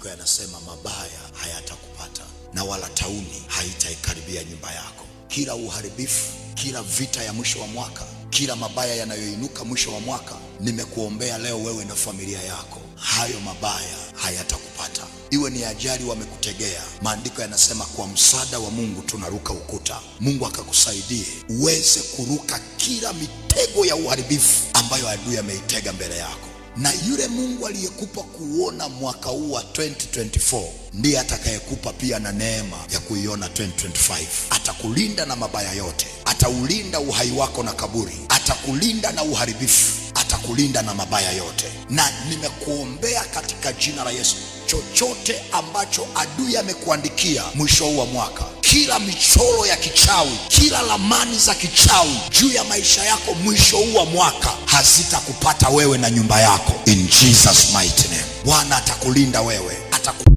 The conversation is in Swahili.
Maandiko yanasema mabaya hayatakupata na wala tauni haitaikaribia nyumba yako. Kila uharibifu, kila vita ya mwisho wa mwaka, kila mabaya yanayoinuka mwisho wa mwaka, nimekuombea leo wewe na familia yako, hayo mabaya hayatakupata. Iwe ni ajali wamekutegea, maandiko yanasema kwa msaada wa Mungu tunaruka ukuta. Mungu akakusaidie uweze kuruka kila mitego ya uharibifu ambayo adui ameitega mbele yako. Na yule Mungu aliyekupa kuona mwaka huu wa 2024 ndiye atakayekupa pia na neema ya kuiona 2025. Atakulinda na mabaya yote, ataulinda uhai wako na kaburi, atakulinda na uharibifu, atakulinda na mabaya yote. Na nimekuombea katika jina la Yesu, chochote ambacho adui amekuandikia mwisho huu wa mwaka, kila michoro ya kichawi, kila lamani za kichawi juu ya maisha yako mwisho huu wa mwaka, hazitakupata wewe na nyumba yako, in Jesus mighty name. Bwana atakulinda wewe,